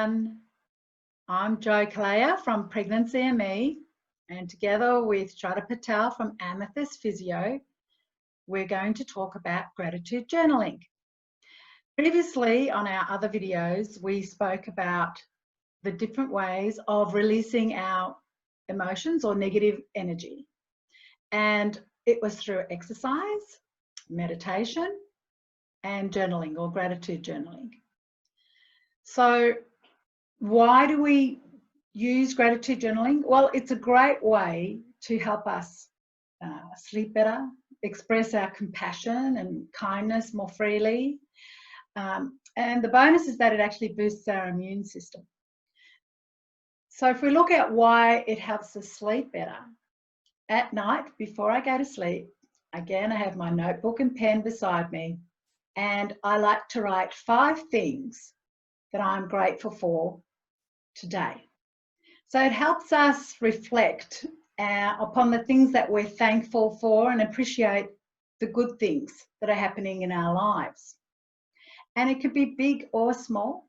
everyone. I'm Jo Kalea from Pregnancy ME, and together with Shraddha Patel from Amethyst Physio, we're going to talk about gratitude journaling. Previously, on our other videos, we spoke about the different ways of releasing our emotions or negative energy. And it was through exercise, meditation, and journaling or gratitude journaling. So why do we use gratitude journaling? Well, it's a great way to help us sleep better, express our compassion and kindness more freely. And the bonus is that it actually boosts our immune system. So if we look at why it helps us sleep better, at night before I go to sleep, again, I have my notebook and pen beside me, and I like to write 5 things that I'm grateful for today. So it helps us reflect upon the things that we're thankful for and appreciate the good things that are happening in our lives. And it could be big or small.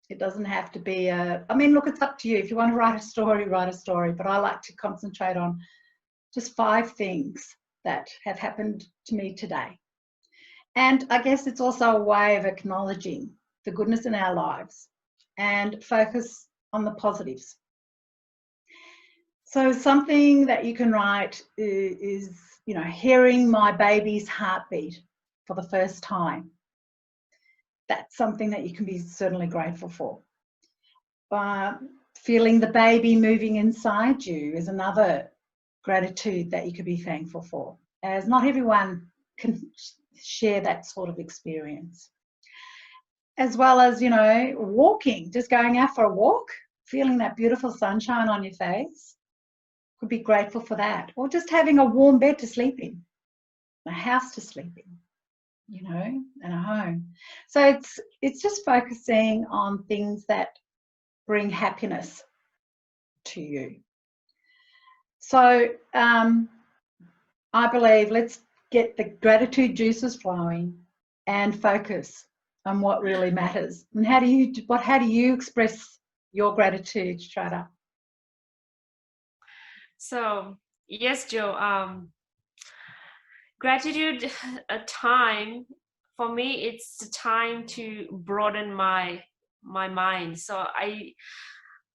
It doesn't have to be look, it's up to you. If you want to write a story, write a story. But I like to concentrate on just 5 things that have happened to me today. And I guess it's also a way of acknowledging the goodness in our lives and focus on the positives. So something that you can write is, hearing my baby's heartbeat for the first time. That's something that you can be certainly grateful for. Feeling the baby moving inside you is another gratitude that you could be thankful for, as not everyone can share that sort of experience. As well as, walking, just going out for a walk, feeling that beautiful sunshine on your face, could be grateful for that. Or just having a warm bed to sleep in, a house to sleep in, and a home. So it's just focusing on things that bring happiness to you. So I believe let's get the gratitude juices flowing and focus on what really matters. And how do you express your gratitude, Shraddha? So yes, Jo, gratitude time for me, it's the time to broaden my mind. So I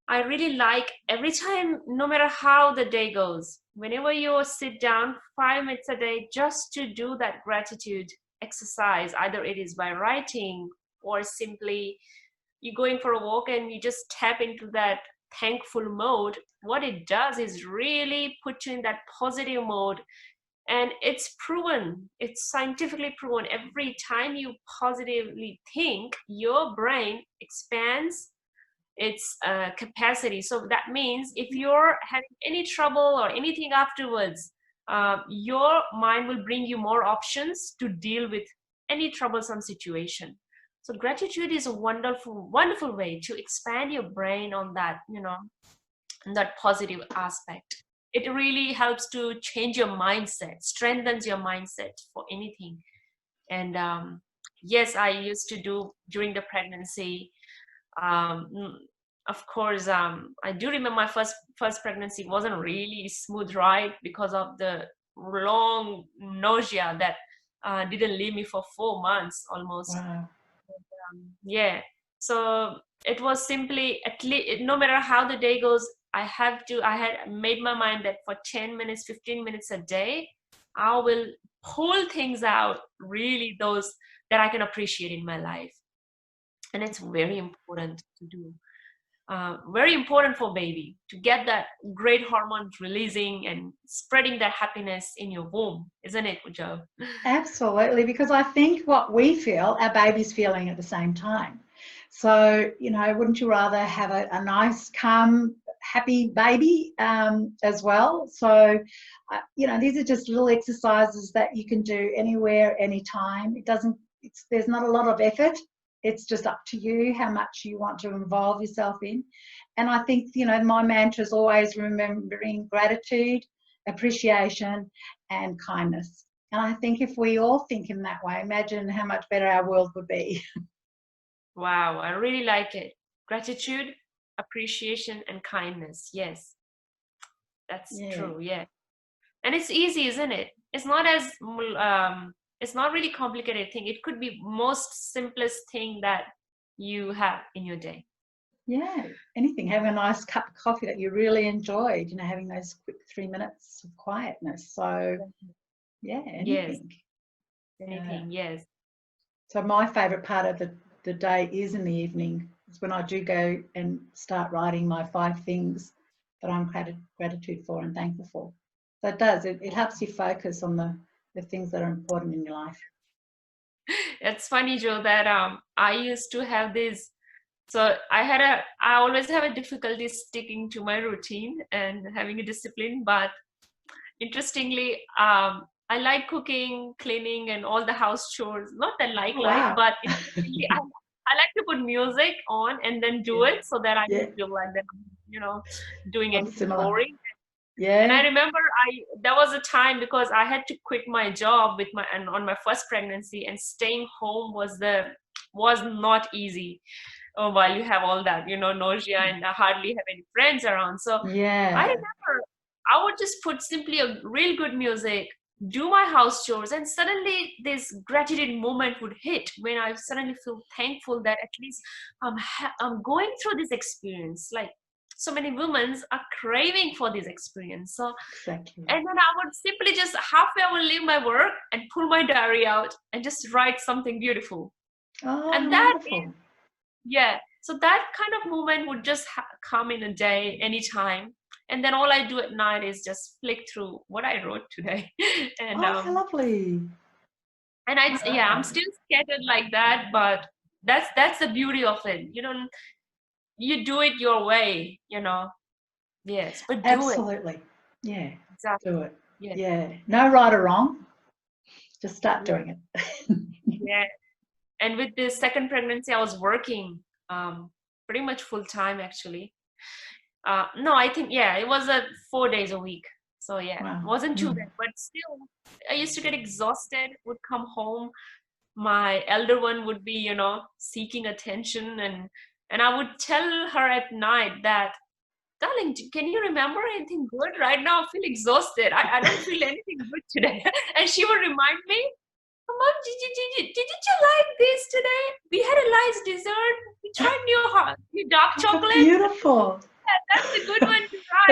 really like every time, no matter how the day goes, whenever you sit down 5 minutes a day just to do that gratitude exercise, either it is by writing or simply you going for a walk and you just tap into that thankful mode. What it does is really put you in that positive mode. And it's proven, it's scientifically proven, every time you positively think, your brain expands its capacity. So that means if you're having any trouble or anything afterwards, your mind will bring you more options to deal with any troublesome situation. So gratitude is a wonderful way to expand your brain on that, that positive aspect. It really helps to change your mindset, strengthens your mindset for anything. And yes, I used to do during the pregnancy. Of course, I do remember my first pregnancy wasn't really smooth ride because of the long nausea that didn't leave me for 4 months almost. Wow. Yeah, so it was simply, at least, no matter how the day goes, I had made my mind that for 10 minutes, 15 minutes a day, I will pull things out, really those that I can appreciate in my life. And it's very important to do. Very important for baby to get that great hormones releasing and spreading that happiness in your womb, isn't it, Jo? Absolutely, because I think what we feel, our baby's feeling at the same time. So, wouldn't you rather have a nice, calm, happy baby as well? So, these are just little exercises that you can do anywhere, anytime. There's not a lot of effort. It's just up to you how much you want to involve yourself in. And I think, my mantra is always remembering gratitude, appreciation, and kindness. And I think if we all think in that way, imagine how much better our world would be. Wow, I really like it. gratitude, appreciation, and kindness. Yes, that's true. Yeah. And it's easy, isn't it? It's not as it's not really complicated thing. It could be most simplest thing that you have in your day. Yeah, anything. Having a nice cup of coffee that you really enjoyed, you know, having those quick 3 minutes of quietness. So yeah, anything. Yes. Anything, yes. So my favourite part of the day is in the evening. It's when I do go and start writing my 5 things that I'm gratitude for and thankful for. So it does. It helps you focus on the things that are important in your life. It's funny, Jo, that I used to have this. So I always have a difficulty sticking to my routine and having a discipline. But interestingly, I like cooking, cleaning, and all the house chores. Not that Wow. but interestingly, I like to put music on and then do it so that I don't feel like that I'm, you know, doing anything boring. Yeah. And I remember there was a time because I had to quit my job on my first pregnancy, and staying home was not easy while you have all that, you know, nausea and I hardly have any friends around. So yeah, I remember I would just put simply a real good music, do my house chores, and suddenly this gratitude moment would hit when I suddenly feel thankful that at least I'm going through this experience. Like so many women are craving for this experience. So exactly. And then I would simply just halfway I would leave my work and pull my diary out and just write something beautiful. Oh, And wonderful. so that kind of moment would just come in a day, anytime. And then all I do at night is just flick through what I wrote today. And how lovely. And I'm still scattered like that, but that's the beauty of it. You do it your way, you know. Yes, but do Absolutely. Yeah. Exactly. Do it. Yeah. Yeah. No right or wrong. Just start doing it. Yeah. And with the second pregnancy, I was working pretty much full time actually. No, I think it was 4 days a week. So Wow. it wasn't too bad, but still, I used to get exhausted. Would come home, my elder one would be, you know, seeking attention, and I would tell her at night that, darling, can you remember anything good? Right now, I feel exhausted. I don't feel anything good today. And she would remind me, Mom, didn't you like this today? We had a nice dessert. We tried new dark chocolate. Beautiful. Yeah, that's a good one to try.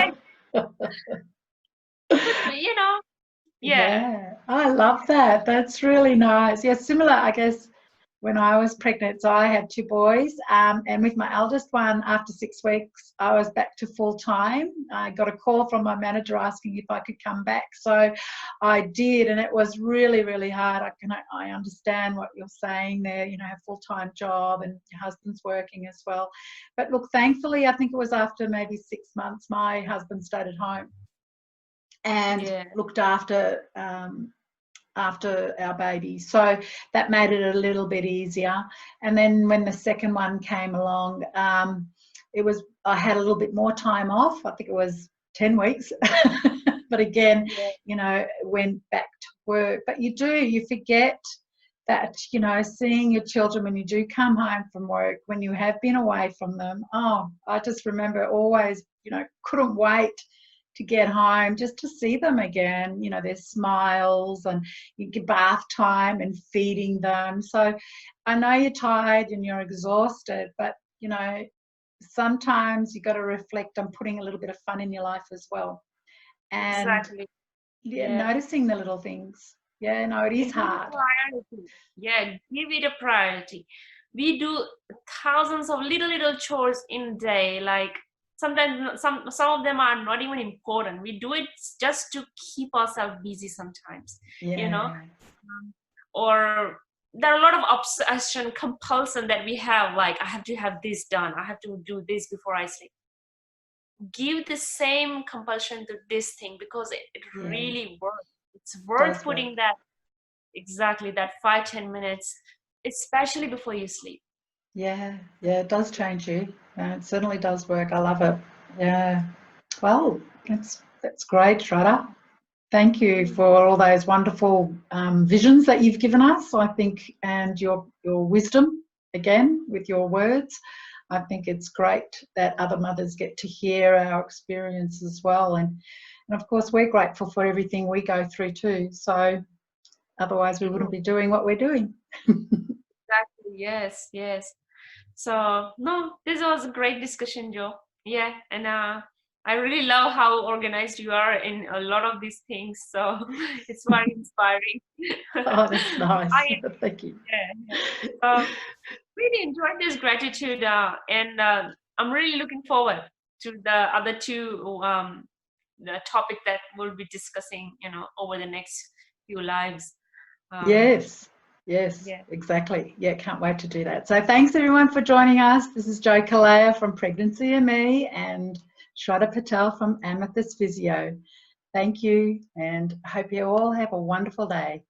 But, you know, Yeah, I love that. That's really nice. Yeah, similar, I guess, when I was pregnant. So I had 2 boys, and with my eldest one, after 6 weeks, I was back to full time. I got a call from my manager asking if I could come back. So I did, and it was really, really hard. I understand what you're saying there, you know, a full-time job and your husband's working as well. But look, thankfully, I think it was after maybe 6 months, my husband stayed at home and looked after our baby, so that made it a little bit easier. And then when the second one came along, I had a little bit more time off. I think it was 10 weeks but again, you know, went back to work. But you forget that, you know, seeing your children when you do come home from work, when you have been away from them, I just remember always, you know, couldn't wait to get home just to see them again, you know, their smiles, and you get bath time and feeding them. So I know you're tired and you're exhausted, but, you know, sometimes you got to reflect on putting a little bit of fun in your life as well. And exactly. Noticing the little things. Yeah, no, it is hard. Yeah, give it a priority. We do thousands of little chores in a day, like sometimes some of them are not even important. We do it just to keep ourselves busy sometimes, you know. Or there are a lot of obsession, compulsion that we have, like I have to have this done, I have to do this before I sleep. Give the same compulsion to this thing, because it really works. It's worth putting that 5-10 minutes, especially before you sleep. Yeah, it does change you. It certainly does work. I love it. Yeah. Well, that's great, Shraddha. Thank you for all those wonderful visions that you've given us, I think, and your wisdom, again, with your words. I think it's great that other mothers get to hear our experience as well. And of course, we're grateful for everything we go through too. So otherwise, we wouldn't be doing what we're doing. Exactly. Yes. Yes. So no, this was a great discussion, Jo. Yeah, and I really love how organized you are in a lot of these things. So it's very inspiring. Oh, that's nice. I Thank you. yeah. Really enjoyed this gratitude, and I'm really looking forward to the other two the topic that we'll be discussing, over the next few lives. Yes, Yeah. exactly. Yeah, can't wait to do that. So thanks everyone for joining us. This is Jo Kalea from Pregnancy ME and Shraddha Patel from Amethyst Physio. Thank you, and I hope you all have a wonderful day.